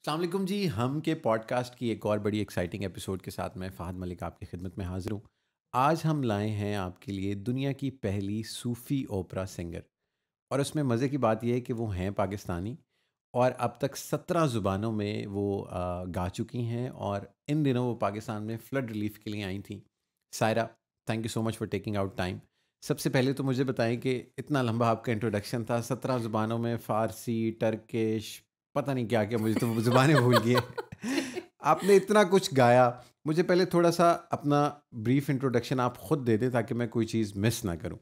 अस्सलाम वालेकुम जी। हम के पॉडकास्ट की एक और बड़ी एक्साइटिंग एपिसोड के साथ मैं फ़हद मलिक आपकी खिदमत में हाज़िर हूँ। आज हम लाए हैं आपके लिए दुनिया की पहली सूफ़ी ओपेरा सिंगर, और उसमें मज़े की बात ये है कि वो हैं पाकिस्तानी, और अब तक 17 ज़ुबानों में वो गा चुकी हैं, और इन दिनों वो पाकिस्तान में फ्लड रिलीफ़ के लिए आई थीं। Saira, thank you so much for taking out time. सबसे पहले तो मुझे बताएँ कि इतना लंबा आपका इंट्रोडक्शन था, 17 ज़ुबानों में फ़ारसी, टर्किश, पता नहीं क्या-क्या, मुझे तो ज़ुबानें भूल गई हैं। जी आपने इतना कुछ गाया, मुझे पहले थोड़ा-सा अपना ब्रीफ़ इंट्रोडक्शन आप खुद दे दें ताकि मैं कोई चीज़ मिस ना करूँ।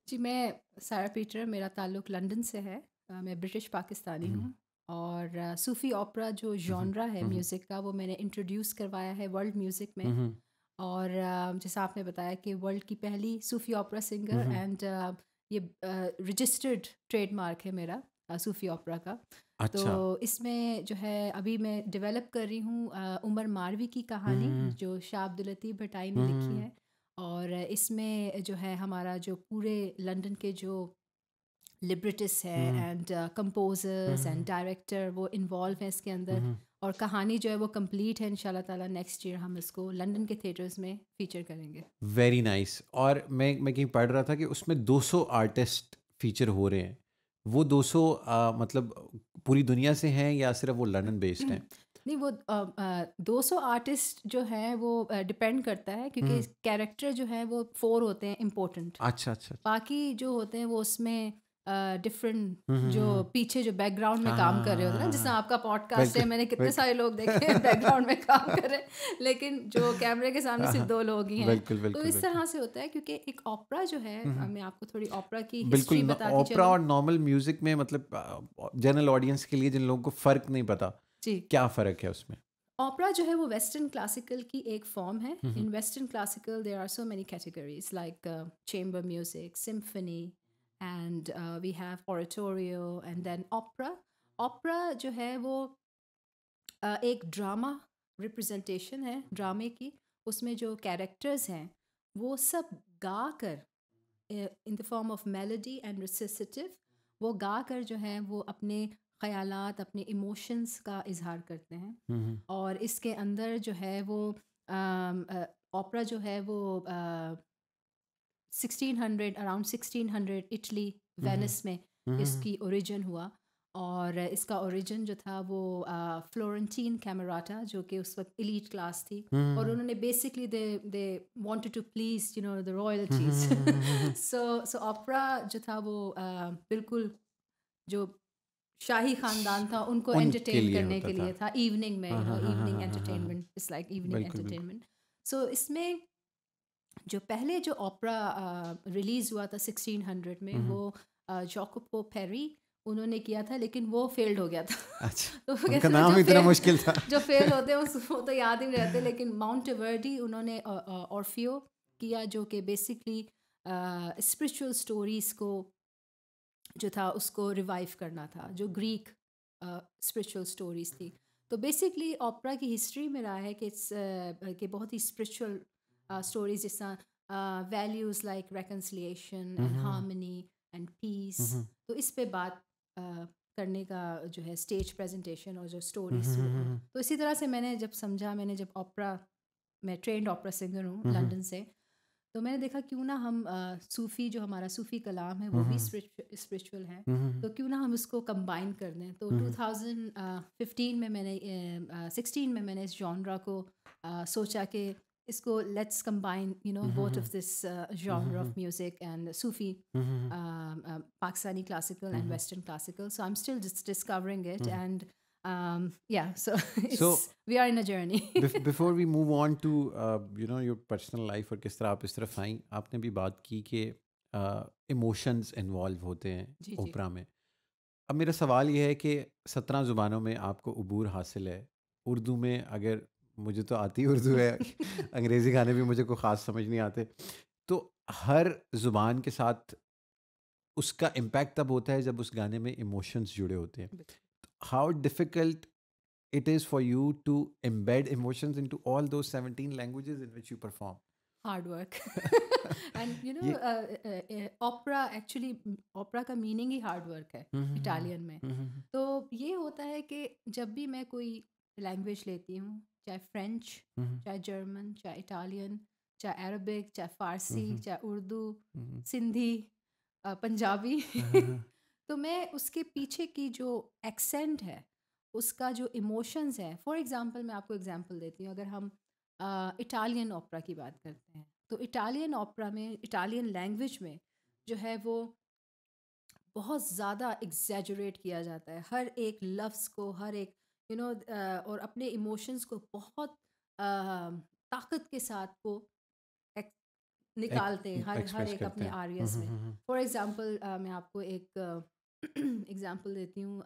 जी, मैं सारा पीटर, मेरा ताल्लुक़ लंदन से है। मैं ब्रिटिश पाकिस्तानी हुँ, हूँ और सूफ़ी ओपेरा जो हुँ, हुँ, जॉनरा है हुँ, हुँ, म्यूज़िक का, वो मैंने इंट्रोड्यूस करवाया है वर्ल्ड म्यूज़िक में। हुँ, हुँ, और जैसा आपने बताया कि वर्ल्ड की पहली सूफ़ी ओपेरा हुँ, सिंगर, हुँ। एंड ये रजिस्टर्ड ट्रेडमार्क है मेरा सूफ़ी ओपेरा का। तो अच्छा। इसमें जो है अभी मैं डेवलप कर रही हूँ उमर मारवी की हुँ, कहानी, हुँ, जो शाह अब्दुल लतीफ़ भटाई ने हुँ, लिखी हुँ, है। और इसमें जो है हमारा जो पूरे लंदन के जो लिब्रिटिस्ट हुँ, है and composers and hmm, director, वो इन्वॉल्व हैं इसके हुँ, अंदर। हुँ। और कहानी जो है वो कंप्लीट है, इंशाल्लाह ताला नेक्स्ट ईयर हम इसको लंदन के थिएटर्स में फीचर करेंगे। Very nice. और मैं कहीं पढ़ रहा था कि उसमें 200 आर्टिस्ट फ़ीचर हो रहे हैं। वो 200 मतलब पूरी दुनिया से हैं या सिर्फ़ वो लंदन बेस्ड हैं? नहीं, वो 200 आर्टिस्ट जो हैं वो डिपेंड करता है, हुँ, क्योंकि हुँ। कैरेक्टर जो है वो 4 होते हैं इम्पोर्टेंट। अच्छा, अच्छा। बाकी जो होते हैं वो उसमें डिफरेंट, हुँ, हुँ, जो हुँ, हुँ। पीछे जो बैकग्राउंड में हाँ, हाँ, काम कर हाँ, रहे होते हाँ, हैं ना, हाँ, जैसे हाँ। आपका पॉडकास्ट बिल्कुल, है, मैंने कितने बिल्कुल। सारे लोग देखे हैं बैकग्राउंड में काम कर रहे हैं, लेकिन जो कैमरे के सामने हाँ, सिर्फ हाँ। 2 लोग ही हैं। बिल्कुल, तो बिल्कुल, इस बिल्कुल। तरह से होता है, क्योंकि एक ओपेरा जो है, हुँ, हुँ। मैं आपको थोड़ी ओपेरा की बिल्कुल, हिस्ट्री न बताती ओपेरा चलूँ। और नॉर्मल म्यूज़िक में मतलब जनरल ऑडियंस के लिए जिन लोगों को फ़र्क नहीं पता, जी। क्या फ़र्क है उसमें? ओपेरा जो है वो वेस्टर्न क्लासिकल की एक फॉर्म है। हुँ, हुँ। In western classical there are so many categories like chamber music, symphony, and we have oratorio, and then opera. Opera जो है वो एक ड्रामा रिप्रेजेंटेशन है ड्रामे की। उसमें जो कैरेक्टर्स हैं वो सब गा कर, in the form of melody and recitative, वो गा कर जो है वो अपने ख़यालात, अपने इमोशंस का इजहार करते हैं। हुँ, हुँ। और इसके अंदर जो है वो ओपेरा जो है वो 1600, अराउंड 1600 इटली, हुँ, हुँ। वेनिस में हुँ, हुँ, हुँ। इसकी ओरिजिन हुआ। और इसका ओरिजिन जो था वो फ्लोरेंटीन कैमराटा, जो कि उस वक्त एलीट क्लास थी। हुँ, और हुँ, उन्होंने basically they they wanted to please the hmm. Hmm, royalties. हुँ, हुँ, हुँ, हुँ, हुँ। सो सो ओपेरा जो था वो बिल्कुल जो शाही खानदान था उनको उनके एंटरटेन लिए करने होता के था। लिए था, इवनिंग में, हाँ, हाँ, हाँ, हाँ, इवनिंग हाँ, हाँ, हाँ, हाँ। एंटरटेनमेंट, इट्स लाइक इवनिंग बिल्कुल, बिल्कुल। एंटरटेनमेंट। सो इसमें जो पहले जो ओपेरा रिलीज़ हुआ था 1600 में, हुँ, वो हुँ। जाकोपो पेरी उन्होंने किया था, लेकिन वो फेल्ड हो गया था। अच्छा, तो वो उनका कहते हैं ना, नाम इतना मुश्किल था। जो फेल होते हैं वो तो याद ही नहीं रहते। लेकिन माउंटेवर्डी उन्होंने ऑर्फियो किया, जो कि बेसिकली स्पिरिचुअल स्टोरीज को जो था उसको रिवाइव करना था, जो ग्रीक स्पिरिचुअल स्टोरीज थी। तो बेसिकली ओपेरा की हिस्ट्री में रहा है कि कि बहुत ही स्पिरिचुअल स्टोरीज, जिस तरह वैल्यूज़ लाइक रेकन्सिलिएशन हुँ, एंड हुँ, हार्मनी एंड पीस। हुँ, हुँ, तो इस पे बात करने का जो है स्टेज प्रेजेंटेशन और जो हुँ, स्टोरीज। हुँ, हुँ, तो इसी तरह से मैंने जब समझा, मैंने जब ओपेरा, मैं ट्रेंड ओपेरा सिंगर हूँ हुँ, हुँ, लंदन से, तो मैंने देखा क्यों ना हम सूफ़ी, जो हमारा सूफ़ी कलाम है हुँ, वो भी हुँ, स्पिरिचुअल है। हुँ, हुँ, तो क्यों ना हम उसको कंबाइन कर दें। तो हुँ, हुँ, 2015 में मैंने 16 में मैंने इस जॉनरा को सोचा कि इसको let's combine um, um, both um, of this um, genre um, of music and Sufi, um, um, Pakistani classical um, and um, western classical. So I am still discovering it, um. And yeah, so so it's we are in a journey. Before we move on to your personal life और किस तरह आप इस तरफ आई, आपने भी बात की कि इमोशंस इन्वॉल्व होते हैं जी, जी। ओपरा में। अब मेरा सवाल ये है कि 17 ज़ुबानों में आपको अबूर हासिल है। उर्दू में अगर, मुझे तो आती उर्दू है, अंग्रेज़ी गाने भी मुझे कोई ख़ास समझ नहीं आते। तो हर ज़ुबान के साथ उसका इम्पैक्ट तब होता है जब उस गाने में इमोशंस जुड़े होते हैं। How difficult it is for you to embed emotions into all those 17 languages in which you perform? Hard work and ये ओपेरा एक्चुअली, ओपेरा का मीनिंग ही हार्ड वर्क है हम्म, इटालियन में। हम्म, तो ये होता है कि जब भी मैं कोई लैंग्वेज लेती हूँ, चाहे फ्रेंच, हम्म, चाहे जर्मन, चाहे इटालियन, चाहे अरबिक, चाहे फ़ारसी, हम्म, चाहे उर्दू, हम्म, सिंधी, पंजाबी हम्म, तो मैं उसके पीछे की जो एक्सेंट है, उसका जो इमोशंस है, फॉर एग्जांपल मैं आपको एग्जांपल देती हूँ। अगर हम इटालियन ओपेरा की बात करते हैं, तो इटालियन ओपेरा में, इटालियन लैंग्वेज में जो है वो बहुत ज़्यादा एग्जैजरेट किया जाता है हर एक लफ्ज़ को, हर एक और अपने इमोशंस को बहुत ताकत के साथ वो निकालते हैं हर हर एक्सप्रेस एक करते अपने हैं। आरियस में। फॉर एग्जांपल मैं आपको एक एग्जांपल देती हूँ।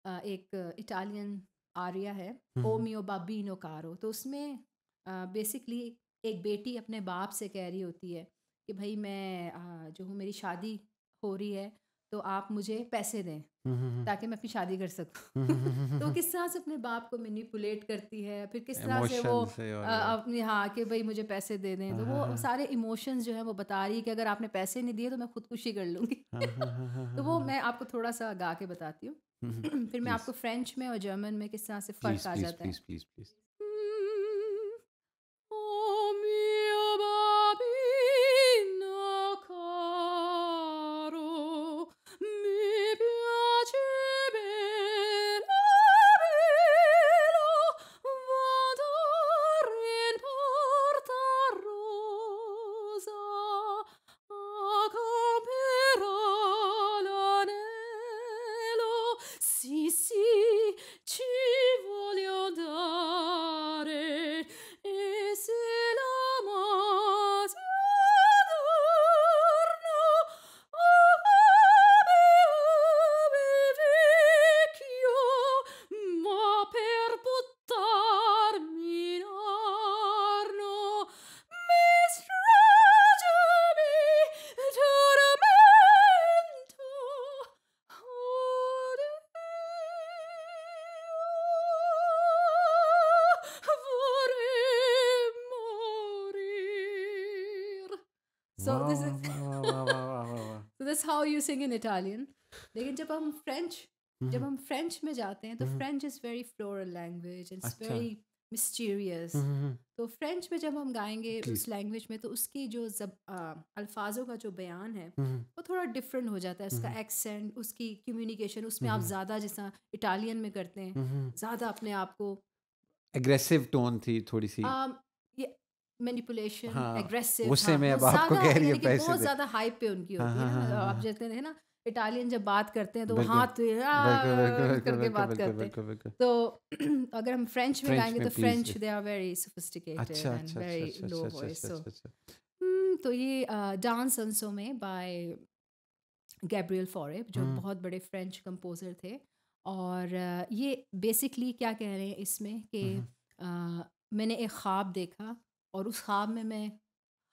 एक इटालियन आरिया है, ओ मियो बाबीनो कारो। तो उसमें बेसिकली एक बेटी अपने बाप से कह रही होती है कि भाई मैं जो हूँ, मेरी शादी हो रही है, तो आप मुझे पैसे दें ताकि मैं अपनी शादी कर सकूं। तो किस तरह से अपने बाप को मैनिपुलेट करती है, फिर किस तरह से वो इमोशन से और अपनी, हाँ, कि भाई मुझे पैसे दे दें। तो वो सारे इमोशंस जो है वो बता रही है कि अगर आपने पैसे नहीं दिए तो मैं खुदकुशी कर लूँगी। तो वो मैं आपको थोड़ा सा गा के बताती हूँ। फिर मैं प्लीज आपको फ्रेंच में और जर्मन में किस तरह से प्लीज फ़र्क आ प्लीज जाता है। Please please please Oh mio babino caro, mi piace bene, velo, vado in porta rosa, a camperò l'anello, sì sì, ci voglio andare, e se l'amasi adorno, vecchio, ma per buttarmi in arno, mi stringevi tormento, vorrei morir. So वाह this वाह is वाह वाह वाह वाह वाह वाह वाह so that's how you sing in Italian. लेकिन जब हम फ्रेंच में जाते हैं, तो French is very floral language, it's अच्छा वेरी मिस्टीरियस। तो फ्रेंच में जब हम गाएंगे उस प्लीज लैंग्वेज में, तो उसकी जो अल्फाजों का जो बयान है वो थोड़ा डिफरेंट हो जाता है। उसका एक्सेंट, उसकी कम्युनिकेशन, उसमें आप ज़्यादा, जैसा इटालियन में करते हैं, ज़्यादा अपने आप को एग्रेसिव टोन थी थोड़ी सी ये मैनिपुलेशन, हाँ एग्रेसिव, गुस्से हाँ, में वो अब आपको ज़्यादा, कह रही है यानी कि पैसे बहुत दे ज़्यादा हाइप पे उनकी हाँ होती है हाँ हाँ ना। हाँ आप हाँ जैसे है ना, इटालियन जब बात करते हैं तो वो बिल्कुल हाथ बिल्कुल बिल्कुल बिल्कुल करके बिल्कुल बात बिल्कुल करते हैं। बिल्कुल बिल्कुल तो अगर हम फ्रेंच में फ्रेंच गाएंगे, में तो please French they are very अच्छा सोफिस्टिकेटेड एंड अच्छा अच्छा वेरी अच्छा लो अच्छा अच्छा वॉइस। अच्छा सो अच्छा अच्छा तो ये डांस अंसो में बाय गैब्रियल फॉरेब, जो हम्म बहुत बड़े फ्रेंच कंपोज़र थे। और ये बेसिकली क्या कह रहे हैं इसमें कि हम्म मैंने एक ख्वाब देखा, और उस ख्वाब में मैं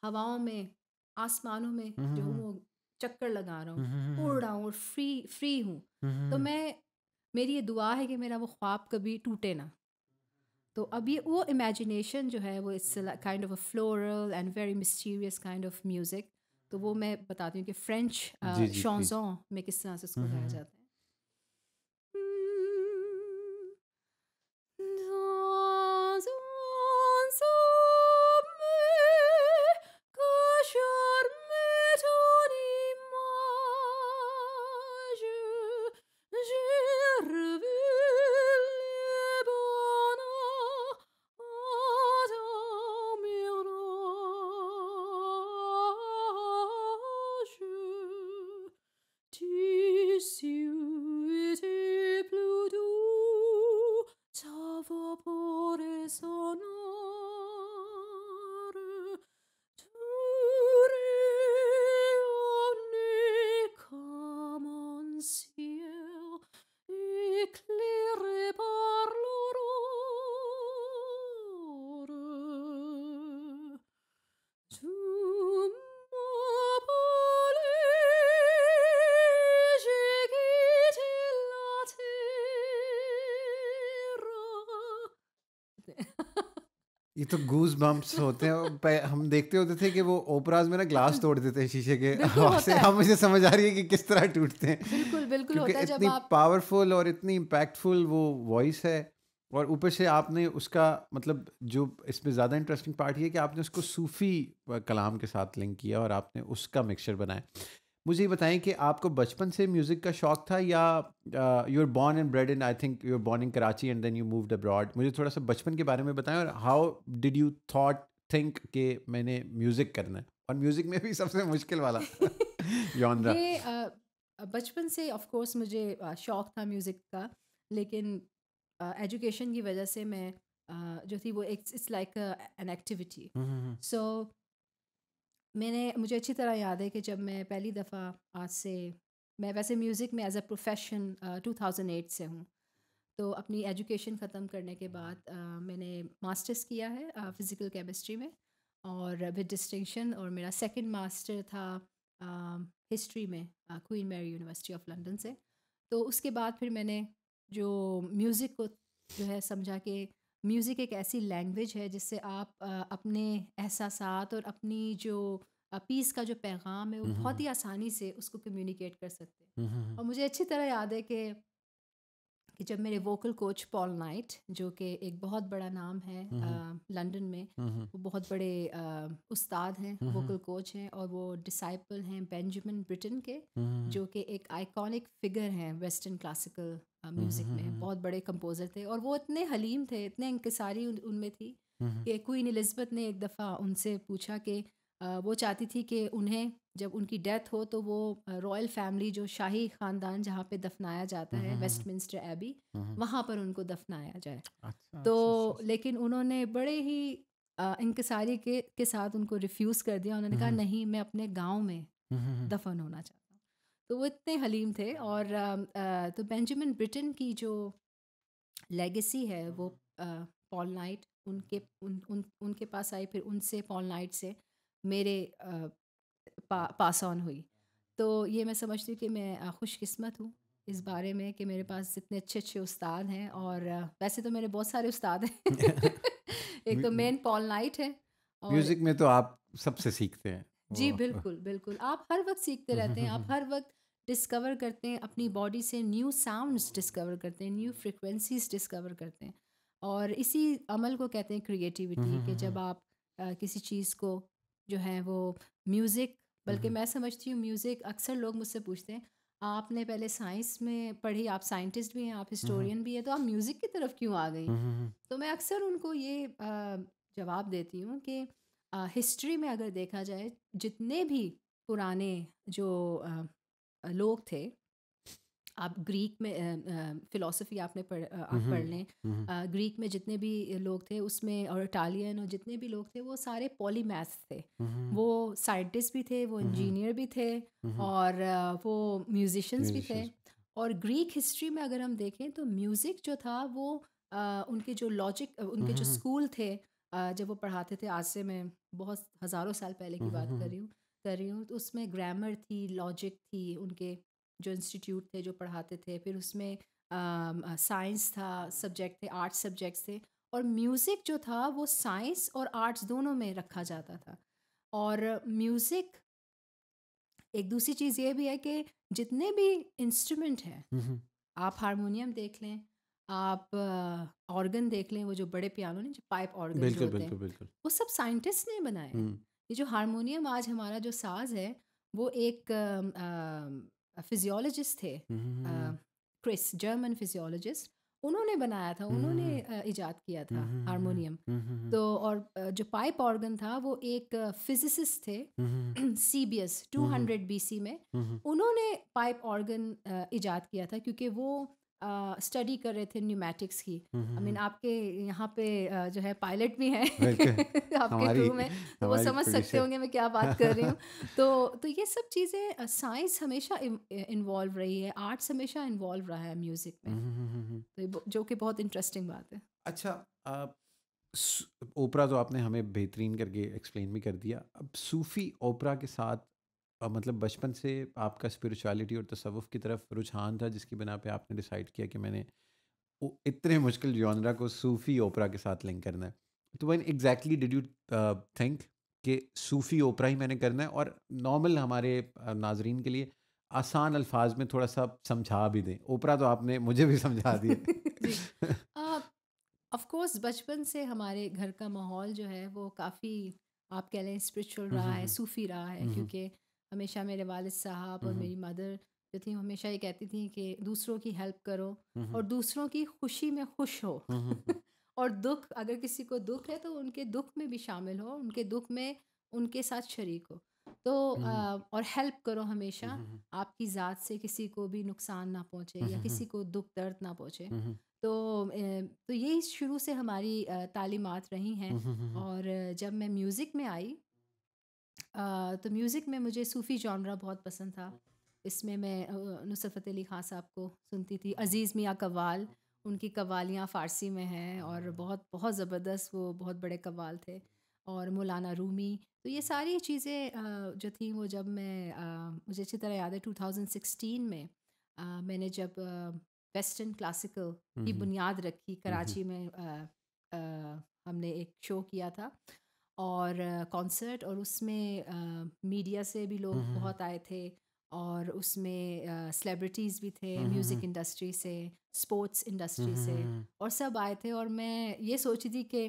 हवाओं में, आसमानों में जो हूँ हम्म वो चक्कर लगा रहा हूँ, हम्म उड़ रहा हूँ और फ्री फ्री हूँ। तो हम्म मेरी ये दुआ है कि मेरा वो ख्वाब कभी टूटे ना। तो अब ये वो इमेजिनेशन जो है, वो it's kind of a floral and very mysterious kind of music. तो वो मैं बताती हूँ कि जी फ्रेंच जी प्लीज शॉन्ज़ों में किस तरह से उसको गाया जाता है। Dans un sommeil que charme ton image, j'ai revu les bonheurs dans mirage. Tissu ये तो गूज बम्प्स होते हैं। हम देखते होते थे कि वो ओपराज में ना ग्लास तोड़ देते हैं शीशे के बिल्कुल हवा से। होता है। अब मुझे समझ आ रही है कि किस तरह टूटते हैं, बिल्कुल, बिल्कुल क्योंकि होता है जब इतनी आप पावरफुल और इतनी इम्पैक्टफुल वो वॉइस है। और ऊपर से आपने उसका मतलब, जो इसमें ज़्यादा इंटरेस्टिंग पार्ट ये है कि आपने उसको सूफ़ी कलाम के साथ लिंक किया और आपने उसका मिक्सचर बनाया। मुझे ये बताएं कि आपको बचपन से म्यूज़िक का शौक था, या you are born and bred in, I think you are born in Karachi and then you moved abroad. मुझे थोड़ा सा बचपन के बारे में बताएं, और how did you thought think कि मैंने म्यूज़िक करना है, और म्यूज़िक में भी सबसे मुश्किल वाला जॉनरा। ये बचपन से ऑफ कोर्स मुझे शौक था म्यूज़िक का, लेकिन एजुकेशन की वजह से मैं जो थी वो इट्स लाइक एन एक्टिविटी। हम्म। सो मुझे अच्छी तरह याद है कि जब मैं पहली दफ़ा आज से, मैं वैसे म्यूज़िक में एज अ प्रोफेशन 2008 से हूँ। तो अपनी एजुकेशन ख़त्म करने के बाद मैंने मास्टर्स किया है फ़िज़िकल केमिस्ट्री में, और विद डिस्टिंक्शन। और मेरा सेकंड मास्टर था हिस्ट्री में Queen Mary University of London से। तो उसके बाद फिर मैंने जो म्यूज़िक को जो है समझा कि म्यूज़िक एक ऐसी लैंग्वेज है जिससे आप अपने एहसासात और अपनी जो पीस का जो पैगाम है वो बहुत ही आसानी से उसको कम्युनिकेट कर सकते हैं। और मुझे अच्छी तरह याद है कि जब मेरे वोकल कोच पॉल नाइट, जो कि एक बहुत बड़ा नाम है लंदन में, वो बहुत बड़े उस्ताद हैं, वोकल कोच हैं, और वो डिसाइपल हैं बेंजामिन ब्रिटन के, जो कि एक आइकॉनिक फिगर हैं वेस्टर्न क्लासिकल म्यूज़िक में, बहुत बड़े कंपोज़र थे। और वो इतने हलीम थे, इतने इंकिसारी उनमें थी कि क्वीन एलिज़ाबेथ ने एक दफ़ा उनसे पूछा कि वो चाहती थी कि उन्हें जब उनकी डेथ हो तो वो रॉयल फैमिली, जो शाही ख़ानदान जहाँ पे दफनाया जाता है वेस्टमिंस्टर एबी, वहाँ पर उनको दफनाया जाए। अच्छा तो अच्छा अच्छा अच्छा। लेकिन उन्होंने बड़े ही इंकिसारी के साथ उनको रिफ्यूज़ कर दिया। उन्होंने कहा नहीं, मैं अपने गाँव में दफन होना चाहता हूँ। तो वो इतने हलीम थे। और तो बेंजामिन ब्रिटन की जो लेगेसी है वो पॉल नाइट उनके पास आई, फिर उनसे पॉल नाइट से मेरे पास ऑन हुई। तो ये मैं समझती हूँ कि मैं खुशकिस्मत हूँ इस बारे में कि मेरे पास इतने अच्छे अच्छे उस्ताद हैं। और वैसे तो मेरे बहुत सारे उस्ताद हैं। एक तो मेन पॉल नाइट है। और म्यूजिक में तो आप सबसे सीखते हैं जी वो। बिल्कुल, बिल्कुल। आप हर वक़्त सीखते रहते हैं, आप हर वक़्त डिस्कवर करते हैं अपनी बॉडी से, न्यू साउंड्स डिस्कवर करते हैं, न्यू फ्रीक्वेंसीज़ डिस्कवर करते हैं। और इसी अमल को कहते हैं क्रिएटिविटी, कि जब आप किसी चीज़ को जो है वो म्यूज़िक, बल्कि मैं समझती हूँ म्यूज़िक, अक्सर लोग मुझसे पूछते हैं, आपने पहले साइंस में पढ़ी, आप साइंटिस्ट भी हैं, आप हिस्टोरियन भी हैं, तो आप म्यूज़िक की तरफ क्यों आ गई? तो मैं अक्सर उनको ये जवाब देती हूँ कि हिस्ट्री में अगर देखा जाए, जितने भी पुराने जो लोग थे, आप ग्रीक में फ़िलॉसफ़ी आप पढ़ लें, ग्रीक में जितने भी लोग थे उसमें, और इटालियन, और जितने भी लोग थे वो सारे पॉलीमैथ थे। वो साइंटिस्ट भी थे, वो इंजीनियर भी थे, और वो म्यूज़िशियंस भी थे। म्यूजिशियंस। और ग्रीक हिस्ट्री में अगर हम देखें तो म्यूज़िक जो था वो उनके जो लॉजिक, उनके जो स्कूल थे, जब वो पढ़ाते थे, आज से मैं बहुत हज़ारों साल पहले की बात कर रही हूँ, तो उसमें ग्रामर थी, लॉजिक थी, उनके जो इंस्टीट्यूट थे जो पढ़ाते थे, फिर उसमें साइंस था, सब्जेक्ट थे, आर्ट्स सब्जेक्ट्स थे। और म्यूज़िक जो था वो साइंस और आर्ट्स दोनों में रखा जाता था। और म्यूज़िक, एक दूसरी चीज़ ये भी है कि जितने भी इंस्ट्रूमेंट हैं, आप हारमोनियम देख लें, आप ऑर्गन देख लें, वो जो बड़े पियानो नहीं, जो पाइप ऑर्गन जो बिल्कुल होते हैं, बिल्कुल बिल्कुल। वो सब साइंटिस्ट ने बनाए हैं। ये जो हारमोनियम आज हमारा जो साज़ है, वो एक फिजियोलॉजिस्ट थे, क्रिस, जर्मन फिजियोलॉजिस्ट, उन्होंने बनाया था, उन्होंने इजाद किया था हारमोनियम। तो और जो पाइप ऑर्गन था वो एक फिजिसिस्ट थे, सीबियस 200 बीसी में, उन्होंने पाइप ऑर्गन इजाद किया था, क्योंकि वो स्टडी कर रहे थे न्यूमेटिक्स की। आई मीन आपके यहाँ पे जो है पायलट भी हैं बिल्कुल। आपके हमारी क्रू में, तो वो हमारी समझ सकते प्रोड्यूसर। होंगे मैं क्या बात कर रही हूँ। तो ये सब चीज़ें, साइंस हमेशा इन्वॉल्व रही है, आर्ट्स हमेशा इन्वॉल्व रहा है म्यूज़िक में। तो जो कि बहुत इंटरेस्टिंग बात है। अच्छा, ओपरा तो आपने हमें बेहतरीन करके एक्सप्लेन भी कर दिया। अब सूफ़ी ओपरा के साथ मतलब बचपन से आपका स्पिरिचुअलिटी और तसव्वुफ़ की तरफ रुझान था, जिसकी बिना पे आपने डिसाइड किया कि मैंने इतने मुश्किल जॉनरा को सूफ़ी ओपरा के साथ लिंक करना है। तो when exactly did you think कि सूफ़ी ओपरा ही मैंने करना है, और नॉर्मल हमारे नाजरीन के लिए आसान अल्फाज में थोड़ा सा समझा भी दें, ओपरा तो आपने मुझे भी समझा जी। दिए। ऑफ कोर्स बचपन से हमारे घर का माहौल जो है वो काफ़ी, आप कह लें, स्पिरिचुअल रहा है, सूफ़ी रहा है, क्योंकि हमेशा मेरे वालिद साहब और मेरी मदर जो थी हमेशा ये कहती थी कि दूसरों की हेल्प करो और दूसरों की खुशी में खुश हो। और दुख, अगर किसी को दुख है तो उनके दुख में भी शामिल हो, उनके दुख में उनके साथ शरीक हो। तो और हेल्प करो हमेशा, आपकी ज़ात से किसी को भी नुकसान ना पहुँचे या किसी को दुख दर्द ना पहुँचे। तो तो यही शुरू से हमारी तालीमात रही हैं। और जब मैं म्यूज़िक में आई, तो म्यूज़िक में मुझे सूफ़ी जॉनरा बहुत पसंद था। इसमें मैं नुसरत फ़तेह अली ख़ान साहब को सुनती थी, अज़ीज़ मियाँ कव्वाल, उनकी कव्वालियाँ फ़ारसी में हैं और बहुत बहुत ज़बरदस्त, वो बहुत बड़े कव्वाल थे। और मौलाना रूमी, तो ये सारी चीज़ें जो थी वो जब मैं मुझे अच्छी तरह याद है 2016 में मैंने जब वेस्टर्न क्लासिकल की बुनियाद रखी कराची में, हमने एक शो किया था और कॉन्सर्ट, और उसमें मीडिया से भी लोग बहुत आए थे और उसमें सेलिब्रिटीज़ भी थे, म्यूज़िक इंडस्ट्री से, स्पोर्ट्स इंडस्ट्री से, और सब आए थे। और मैं ये सोची थी कि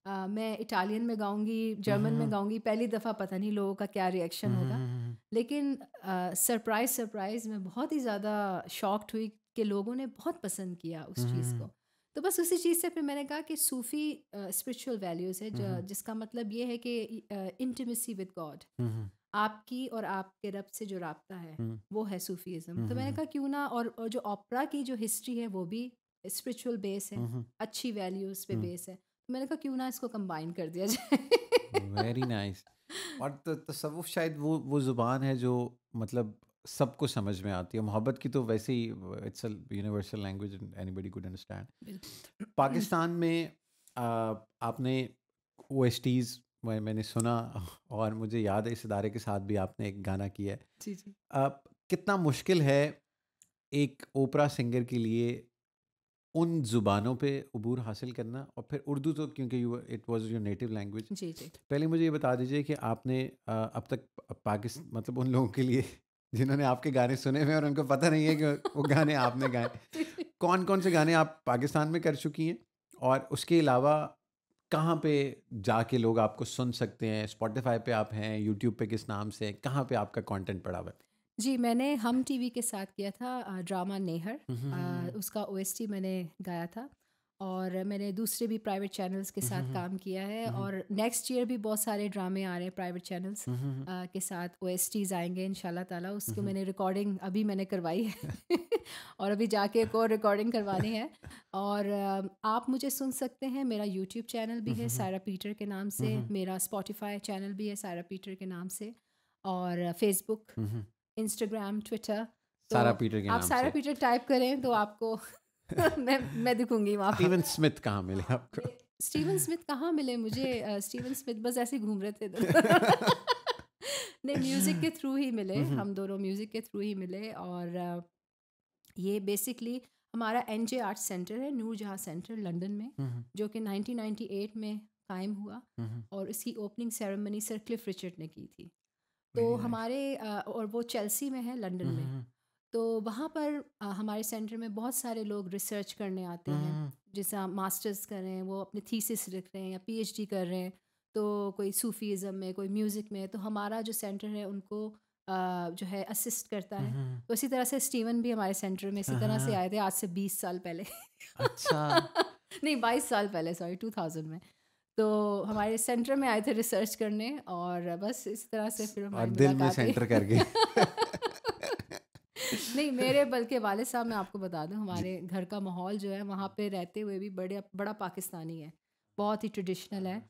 मैं इटालियन में गाऊंगी, जर्मन में गाऊंगी, पहली दफ़ा, पता नहीं लोगों का क्या रिएक्शन होगा। लेकिन सरप्राइज़ सरप्राइज़ मैं बहुत ही ज़्यादा शॉक्ड हुई कि लोगों ने बहुत पसंद किया उस चीज़ को। तो बस उसी चीज़ से फिर मैंने कहा कि सूफ़ी स्पिरिचुअल वैल्यूज़ है, जिसका मतलब ये है कि इंटीमेसी विद गॉड, आपकी और आपके रब से जो राब्ता है वो है सूफीज़्म। तो मैंने कहा क्यों ना, और जो ओपेरा की जो हिस्ट्री है वो भी स्पिरिचुअल बेस है, अच्छी वैल्यूज़ पे बेस है, तो मैंने कहा क्यों ना इसको कंबाइन कर दिया जाए। Very nice. और तसव्वुफ शायद वो ज़ुबान है जो मतलब सबको समझ में आती है। मोहब्बत की तो वैसे ही it's a universal language and anybody could understand. बिल्कुल। पाकिस्तान में आपने ओएसटीज़ मैंने सुना, और मुझे याद है इस इदारे के साथ भी आपने एक गाना किया है। जी जी। कितना मुश्किल है एक ओपरा सिंगर के लिए उन ज़ुबानों पे अबूर हासिल करना, और फिर उर्दू तो क्योंकि you it was your native language. जी जी। पहले मुझे ये बता दीजिए कि आपने अब तक मतलब उन लोगों के लिए जिन्होंने आपके गाने सुने हुए हैं और उनको पता नहीं है कि वो गाने आपने गाए, जी, जी। कौन-कौन से गाने आप पाकिस्तान में कर चुकी हैं? और उसके अलावा कहाँ पे जाके लोग आपको सुन सकते हैं? स्पॉटिफ़ाई पे आप हैं, यूट्यूब पे किस नाम से? कहाँ पे आपका कंटेंट पड़ा हुआ है? जी, मैंने हम टीवी के साथ किया था ड्रामा नेहर, हुँ, हुँ, हुँ, उसका ओएसटी मैंने गाया था। और मैंने दूसरे भी प्राइवेट चैनल्स के हुँ, साथ हुँ, काम किया है, हुँ, हुँ, और नेक्स्ट ईयर भी बहुत सारे ड्रामे आ रहे हैं प्राइवेट चैनल्स हुँ, हुँ, के साथ, ओएसटीज आएंगे इंशाल्लाह ताला। हुँ, उसको हुँ, मैंने रिकॉर्डिंग अभी मैंने करवाई है और अभी जाके एक और रिकॉर्डिंग करवानी है। और आप मुझे सुन सकते हैं, मेरा यूट्यूब चैनल भी हुँ, है हुँ, सायरा पीटर के नाम हुँ, से, हुँ, मेरा स्पॉटिफाई चैनल भी है सायरा पीटर के नाम से, और फेसबुक, हुँ, हुँ। Instagram, Twitter. तो सारा पीटर के आप नाम सारा से। पीटर टाइप करें तो आपको मैं दिखूंगी वहाँ पे। स्टीवन स्मिथ कहाँ मिले आपको? स्टीवन स्मिथ कहाँ मिले मुझे? स्टीवन स्मिथ बस ऐसे ही घूम रहे थे इधर। नहीं, म्यूज़िक के थ्रू ही मिले, हुँ, हुँ, हम दोनों म्यूज़िक के थ्रू ही मिले। और ये बेसिकली हमारा एनजे आर्ट सेंटर है, नूर जहाँ सेंटर लंदन में, हुँ, हुँ, जो कि 1998 में कायम हुआ, हुँ, हुँ। और इसकी opening ceremony sir Cliff Richard ने की थी। तो वेरी नाइस। हमारे और वो चेल्सी में है, लंदन हुँ, में। हुँ, तो वहाँ पर हमारे सेंटर में बहुत सारे लोग रिसर्च करने आते हुँ, हैं, हुँ, जैसे आप मास्टर्स कर रहे हैं, वो अपने थीसिस लिख रहे हैं, या पीएचडी कर रहे हैं, तो कोई सूफीज़म में, कोई म्यूज़िक में, तो हमारा जो सेंटर है उनको जो है असिस्ट करता हुँ, है। हुँ, तो इसी तरह से स्टीवन भी हमारे सेंटर में इसी हाँ, तरह से हाँ। आए थे, आज से 20 साल पहले। अच्छा। नहीं, 22 साल पहले, सॉरी, 2000 में। तो हमारे सेंटर में आए थे रिसर्च करने, और बस इस तरह से फिर और हमारी दिल में मुलाकात हुई। सेंटर कर गए। नहीं, मेरे बल्कि वालिद साहब, मैं आपको बता दूं, जी। हमारे घर का माहौल जो है वहाँ पे रहते हुए भी बड़ा पाकिस्तानी है, बहुत ही ट्रेडिशनल है।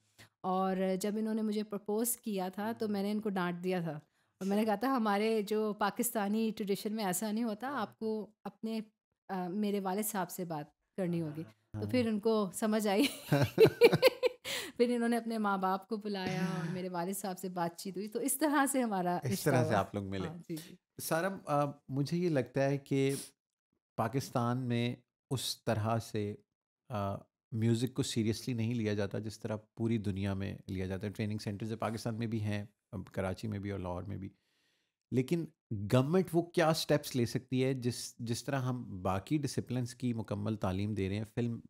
और जब इन्होंने मुझे प्रपोज़ किया था तो मैंने इनको डांट दिया था, और मैंने कहा था हमारे जो पाकिस्तानी ट्रेडिशन में ऐसा नहीं होता, आपको अपने मेरे वालिद साहब से बात करनी होगी। तो हाँ। फिर उनको समझ आई। फिर इन्होंने अपने माँ बाप को बुलाया और मेरे वालिद साहब से बातचीत हुई, तो इस तरह से हमारा इस रिश्ता तरह से हुआ। आप लोग मिले। हाँ जी जी। सारा मुझे ये लगता है कि पाकिस्तान में उस तरह से म्यूज़िक को सीरियसली नहीं लिया जाता जिस तरह पूरी दुनिया में लिया जाता है। ट्रेनिंग सेंटर्स पाकिस्तान में भी हैं, अब कराची में भी और लाहौर में भी। लेकिन गवर्नमेंट वो क्या स्टेप्स ले सकती है जिस जिस तरह हम बाकी डिसिप्लिन्स की मुकम्मल तालीम दे रहे हैं, फ़िल्म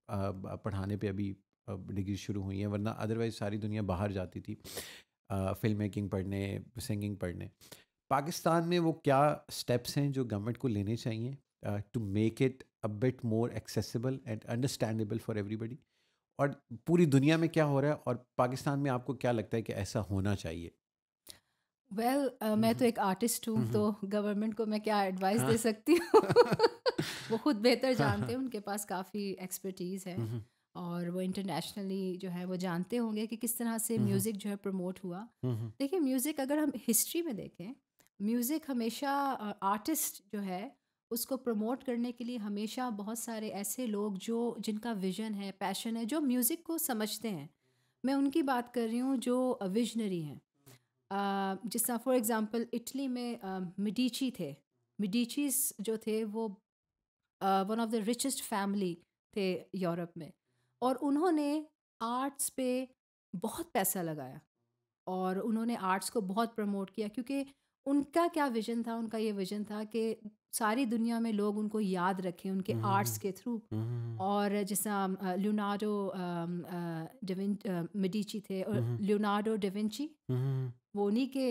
पढ़ाने पे अभी डिग्री शुरू हुई है, वरना अदरवाइज़ सारी दुनिया बाहर जाती थी फ़िल्म मेकिंग पढ़ने, सिंगिंग पढ़ने। पाकिस्तान में वो क्या स्टेप्स हैं जो गवर्नमेंट को लेने चाहिए to make it a bit more accessible and understandable for everybody? और पूरी दुनिया में क्या हो रहा है और पाकिस्तान में आपको क्या लगता है कि ऐसा होना चाहिए? वेल मैं तो एक आर्टिस्ट हूँ, तो हम्म। गवर्नमेंट को मैं क्या एडवाइस हाँ। दे सकती हूँ? वो खुद बेहतर जानते हैं, उनके पास काफ़ी एक्सपर्टीज़ है, हम्म। और वो इंटरनेशनली जो है वो जानते होंगे कि किस तरह से हम्म। म्यूज़िक जो है प्रमोट हुआ। हम्म। देखिए, म्यूज़िक अगर हम हिस्ट्री में देखें, म्यूज़िक हमेशा आर्टिस्ट जो है उसको प्रमोट करने के लिए हमेशा बहुत सारे ऐसे लोग जो जिनका विजन है, पैशन है, जो म्यूज़िक को समझते हैं, मैं उनकी बात कर रही हूँ जो विजनरी हैं। जिस तरह फॉर एग्जांपल इटली में मेडिची थे। मेडिचीज़ जो थे वो one of the richest family थे यूरोप में, और उन्होंने आर्ट्स पे बहुत पैसा लगाया, और उन्होंने आर्ट्स को बहुत प्रमोट किया, क्योंकि उनका क्या विज़न था, उनका ये विज़न था कि सारी दुनिया में लोग उनको याद रखें उनके आर्ट्स हम्म। के थ्रू। हम्म। और जैसा लियोनार्डो मेडिची थे, और हम्म। लियोनार्डो डिविंची हम्म। वो उन्हीं के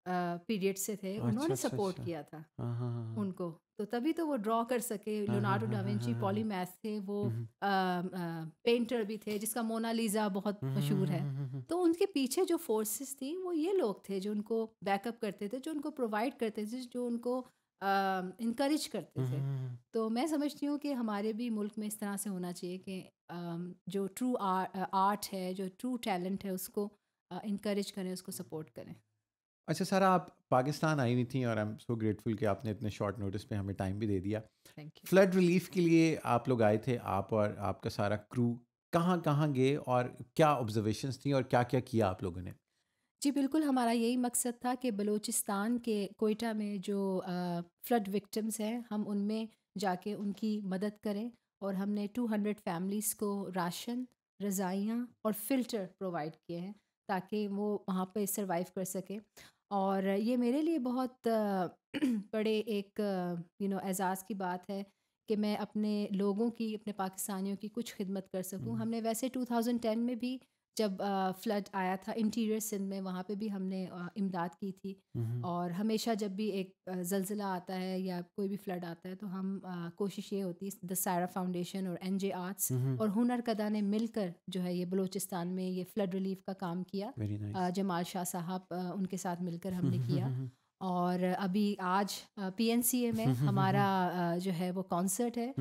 पीरियड से थे, अच्छा, उन्होंने अच्छा, सपोर्ट अच्छा। किया था हाँ, हाँ, हाँ, उनको, तो तभी तो वो ड्रॉ कर सके। हाँ, हाँ, लियोनार्डो हाँ, डा हाँ, विंची हाँ, हाँ, हाँ। पॉलीमैथ थे, वो हम्म। पेंटर भी थे, जिसका मोनालिसा बहुत हम्म। मशहूर है। तो उनके पीछे जो फोर्सेस थी वो ये लोग थे जो उनको बैकअप करते थे, जो उनको प्रोवाइड करते थे, जो उनको इनकरेज करते थे। हम्म। तो मैं समझती हूँ कि हमारे भी मुल्क में इस तरह से होना चाहिए कि जो ट्रू आर्ट है, जो ट्रू टैलेंट है, उसको इनकरेज करें, उसको सपोर्ट करें। अच्छा सारा, आप पाकिस्तान आई हुई थी और आई एम सो ग्रेटफुल कि आपने इतने शॉर्ट नोटिस पे हमें टाइम भी दे दिया। Thank you. फ्लड रिलीफ के लिए आप लोग आए थे, आप और आपका सारा क्रू। कहाँ कहाँ गए और क्या ऑब्जर्वेशंस थी और क्या क्या किया आप लोगों ने? जी बिल्कुल, हमारा यही मकसद था कि बलूचिस्तान के कोयटा में जो फ्लड विक्टिम्स हैं, हम उनमें जाके उनकी मदद करें, और हमने 200 फैमिलीज़ को राशन, रज़ाइयाँ और फ़िल्टर प्रोवाइड किए हैं, ताकि वो वहाँ पे सरवाइव कर सकें। और ये मेरे लिए बहुत बड़े एक एज़ाज़ की बात है कि मैं अपने लोगों की, अपने पाकिस्तानियों की कुछ खिदमत कर सकूं। हम्म। हमने वैसे 2010 में भी, जब फ्लड आया था इंटीरियर सिंध में, वहाँ पे भी हमने इमदाद की थी। हम्म। और हमेशा जब भी एक ज़लज़ला आता है या कोई भी फ्लड आता है, तो हम कोशिश ये होती है, द सायरा फाउंडेशन और एनजे आर्ट्स हम्म। और हुनर कदा ने मिलकर जो है ये बलूचिस्तान में ये फ्लड रिलीफ का काम किया। Very nice. जमाल शाह साहब, उनके साथ मिलकर हमने किया। और अभी आज पीएनसीए में हमारा जो है वो कॉन्सर्ट है,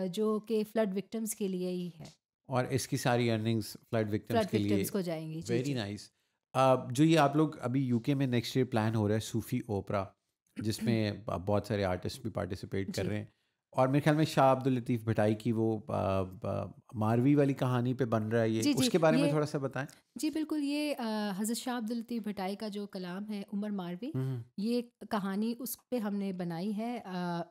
जो कि फ्लड विक्टिम्स के लिए ही है। और इसकी सारी अर्निंग्स फ्लड विक्टिम्स फ्लड के लिए। विक्टिम्स को जाएंगी। जी वेरी जी। नाइस। जो ये आप लोग अभी यूके में नेक्स्ट ईयर प्लान हो रहा है सूफ़ी ओपरा, जिसमें बहुत सारे आर्टिस्ट भी पार्टिसिपेट कर जी रहे हैं, और मेरे ख्याल में शाह अब्दुल लतीफ़ भटाई की वो मारवी वाली कहानी पे बन रहा है ये, जी जी। उसके बारे में ये थोड़ा सा बताएं। जी बिल्कुल, ये हज़रत शाह अब्दुल लतीफ़ भटाई का जो कलाम है उमर मारवी, हम्म। ये कहानी उस पे हमने बनाई है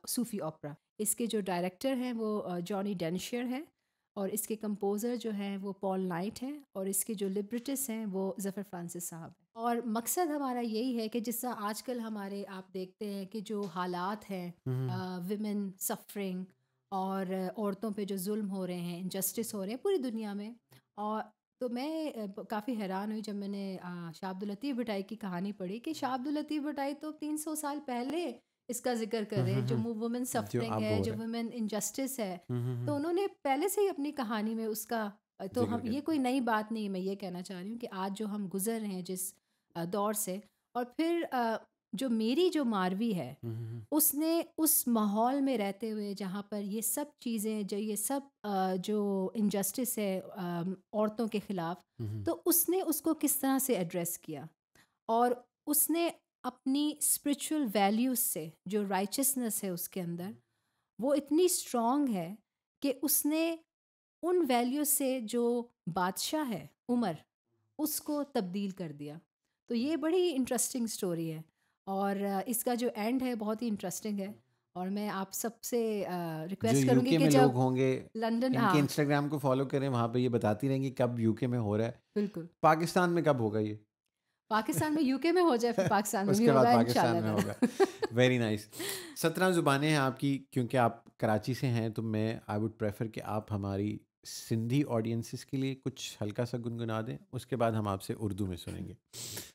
सूफ़ी ओपरा। इसके जो डायरेक्टर हैं वो जॉनी डेनिशर है, और इसके कंपोज़र जो हैं वो पॉल नाइट हैं, और इसके जो लिब्रिटिस्ट हैं वो ज़फ़र फ्रांसिस साहब हैं। और मकसद हमारा यही है कि जिस तरह आजकल हमारे आप देखते हैं कि जो हालात हम्म। हैं, विमेन सफरिंग, और औरतों पे जो जुल्म हो रहे हैं, इनजस्टिस हो रहे हैं पूरी दुनिया में। और तो मैं काफ़ी हैरान हुई जब मैंने शाह अब्दुल लतीफ़ भटाई की कहानी पढ़ी, कि शाह अब्दुल लतीफ़ भटाई तो 300 साल पहले इसका ज़िक्र कर रहे हैं, जो वुमेन जो सफरिंग अब है, हो जो रहा है। वुमेन इनजस्टिस है। तो हम्म। उन्होंने पहले से ही अपनी कहानी में उसका तो जिक्र हम, कर ये कोई नई बात नहीं है, मैं ये कहना चाह रही हूँ कि आज जो हम गुज़र रहे हैं जिस दौर से, और फिर जो मेरी जो मारवी है, हम्म। उसने उस माहौल में रहते हुए जहाँ पर ये सब चीज़ें, जो ये सब जो इनजस्टिस है औरतों के ख़िलाफ़, हम्म। तो उसने उसको किस तरह से एड्रेस किया, और उसने अपनी स्पिरिचुअल वैल्यूज़ से, जो राइचसनेस है उसके अंदर, वो इतनी स्ट्रॉन्ग है कि उसने उन वैल्यूज़ से जो बादशाह है उमर, उसको तब्दील कर दिया। तो ये बड़ी इंटरेस्टिंग स्टोरी है, और इसका जो एंड है बहुत ही इंटरेस्टिंग है। और मैं आप सबसे जो रिक्वेस्ट करूंगी यूके कि में लोग जब होंगे लंदन, इनके हाँ इंस्टाग्राम को फॉलो करें, वहाँ पे ये बताती रहेंगी कब यूके में हो रहा है। बिल्कुल, पाकिस्तान में कब होगा ये? पाकिस्तान में यूके में हो जाए फिर पाकिस्तान में भी उसके बाद होगा पाकिस्तान इंशाल्लाह में होगा। ताला। Very nice. 17 ज़ुबानें हैं आपकी, क्योंकि आप कराची से हैं तो मैं आई वुड प्रेफर कि आप हमारी सिंधी ऑडियंसेस के लिए कुछ हल्का सा गुनगुना दें, उसके बाद हम आपसे उर्दू में सुनेंगे।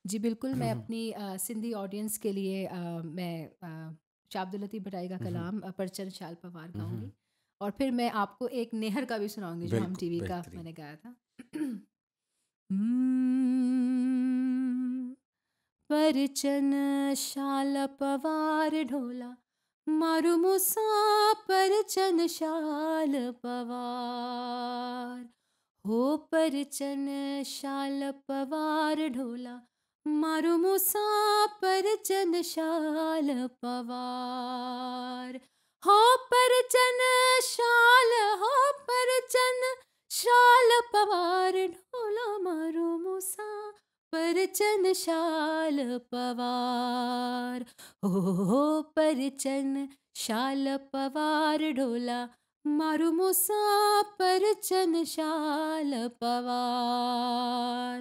जी बिल्कुल, मैं अपनी सिंधी ऑडियंस के लिए मैं शाब्दुल लतीफ़ भटाई का कलाम परचन शाल पवार गाऊंगी, और फिर मैं आपको एक नेहर का भी सुनाऊंगी जो हम बिल्कुल टीवी का बेहतरीन। मैंने गाया था। हम्म, परचन शाल पवार ढोला, मारू मूसा परचन शाल पवार, हो परचन शाल पवार ढोला, मारू मूसा परचन शाल पवार, हो परचन शाल, हो परचन शाल पवार ढोला, मारू मूसा परचन शाल पवार, हो परचन शाल पवार ढोला, मारू मूसा परचन शाल पवार,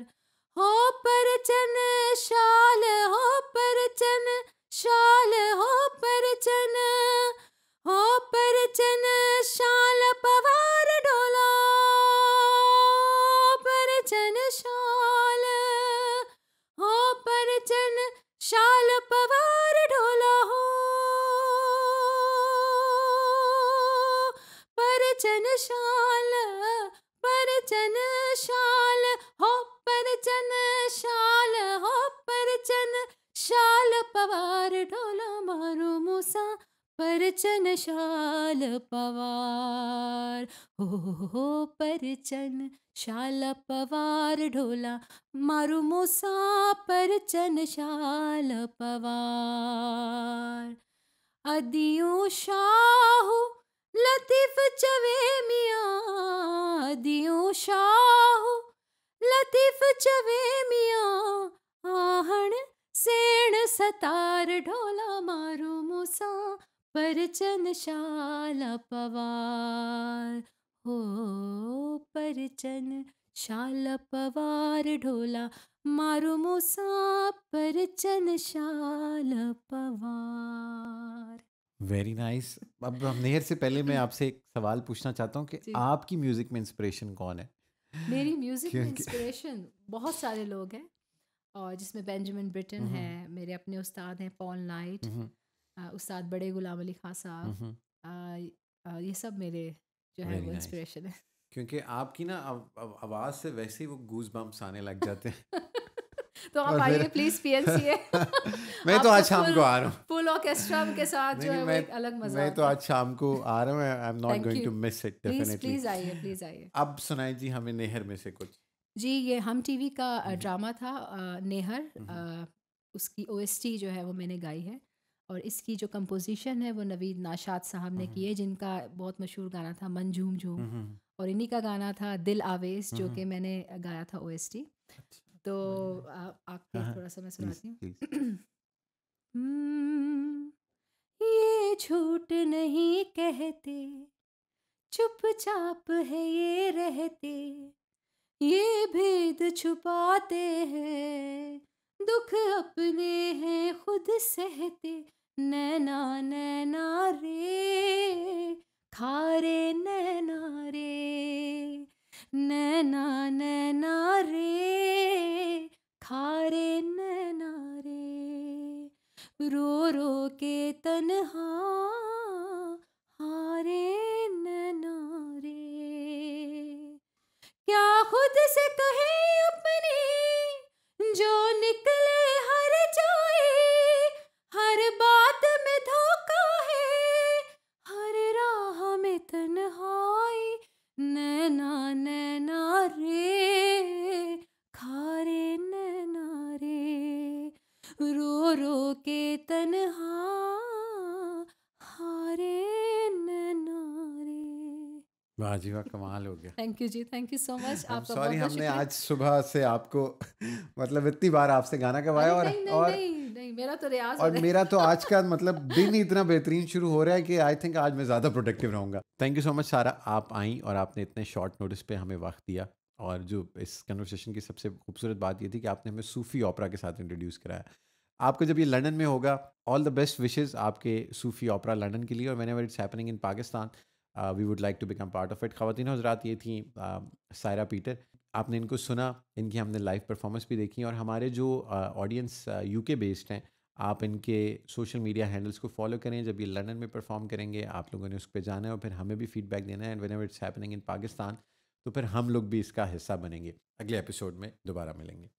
हो परचन शाल, हो परचन शाल, हो परचन, हो परचन शाल पवार ढोला, परचन शाल, हो परचन शाल पवार ढोला, हो परचन शाल, परचन शाल, हो परचन शाल, हो परचन शाल पवार ढोला, मारू मूसा परचन शाल पवार, हो परचन शाल पवार ढोला, मारू मूसा परचन शाल पवार, अदियों शाहू लतीफ चवे मियाँ, अदियों शाहू लतीफ चवे मियाँ, आहण सेण सतार ढोला, मारू मूसा परचन शाल पवार, हो परचन शाल पवार ढोला, मारू मूसा परचन शाल पवार। Very nice. अब हम नेहर से पहले मैं आपसे एक सवाल पूछना चाहता हूँ कि जी, आपकी म्यूज़िक में इंस्पिरेशन कौन है? मेरी म्यूज़िक में क्योंकि इंस्पिरेशन बहुत सारे लोग हैं, और जिसमें बेंजामिन ब्रिटन हम्म, है, मेरे अपने उस्ताद हैं पॉल नाइट, हम्म, उस्ताद बड़े गुलाम अली खां साहब, हम्म। ये सब मेरे जो है वेरी वो नाइस। इंस्पिरेशन है। क्योंकि आपकी ना आवाज़ से वैसे ही वो गूज बम्प्स आने लग जाते हैं। तो आप और फिर आइए प्लीज़ पीएनसीए। मैं तो आपको आज शाम को फुल आ रहा हूँ। फुल ऑर्केस्ट्रा के साथ नहीं जो नहीं, है वो मैं एक अलग मज़ा मैं तो आता है। आज शाम को आ रहा हूँ। I am not thank going you. To miss it please definitely. Please आइए, प्लीज़ आइए। अब सुनाई जी हमें नेहर में से कुछ। जी, ये हम टीवी का हम्म, ड्रामा था नेहर, हम्म, उसकी ओएसटी जो है वो मैंने गाई है, और इसकी जो कंपोजिशन है वो नवीद नाशाद साहब ने की हम्म, है, जिनका बहुत मशहूर गाना था मन झूम झूम, हम्म, और इन्हीं का गाना था दिल आवेश जो हम्म। कि मैंने गाया था ओएसटी। अच्छा, तो वेरी नाइस। आपके हाँ हाँ, थोड़ा सा मैं प्लीज सुनाती प्लीज। हूँ। हम्म, ये झूठ नहीं कहते, चुपचाप है ये रहते, ये भेद छुपाते हैं, दुख अपने हैं खुद सहते, नैना नैना रे, खारे नैना रे, नैना नैना रे, खारे नैना रे, रो रो के तन्हा हारे नैना रे, क्या खुद से कहे अपनी जो निकले हर जाए, हर बात में धोखा है, हर राह में तन्हाई, नैना नैना रे, खारे नैना रे, रो रो के तन्हा हारे नैना रे। वाह जी वाह, कमाल हो गया। Thank you ji, thank you so much, I am आपका सॉरी बहुत बहुत हमने शुक्रिया। आज सुबह से आपको मतलब इतनी बार आपसे गाना गवाया, अरे नहीं नहीं और नहीं नहीं, मेरा तो रियाज हो और रहा मेरा है। तो आज का मतलब दिन ही इतना बेहतरीन शुरू हो रहा है कि आई थिंक आज मैं ज़्यादा प्रोडक्टिव रहूँगा। थैंक यू सो मच सारा, आप आई और आपने इतने शॉर्ट नोटिस पे हमें वक्त दिया। और जो इस कन्वर्सेशन की सबसे खूबसूरत बात ये थी कि आपने हमें सूफ़ी ओपेरा के साथ इंट्रोड्यूस कराया। आपको जब ये लंदन में होगा, ऑल द बेस्ट विशेज़ आपके सूफ़ी ओपेरा लंदन के लिए, और whenever it's happening in Pakistan we would like to become part of it. ख़वातीन हज़रात, ये थी सायरा पीटर। आपने इनको सुना, इनकी हमने लाइव परफॉर्मेंस भी देखी, और हमारे जो ऑडियंस यूके बेस्ड हैं, आप इनके सोशल मीडिया हैंडल्स को फॉलो करें। जब ये लंदन में परफॉर्म करेंगे आप लोगों ने उस पर जाना है और फिर हमें भी फीडबैक देना है, and whenever it's happening in Pakistan तो फिर हम लोग भी इसका हिस्सा बनेंगे। अगले एपिसोड में दोबारा मिलेंगे।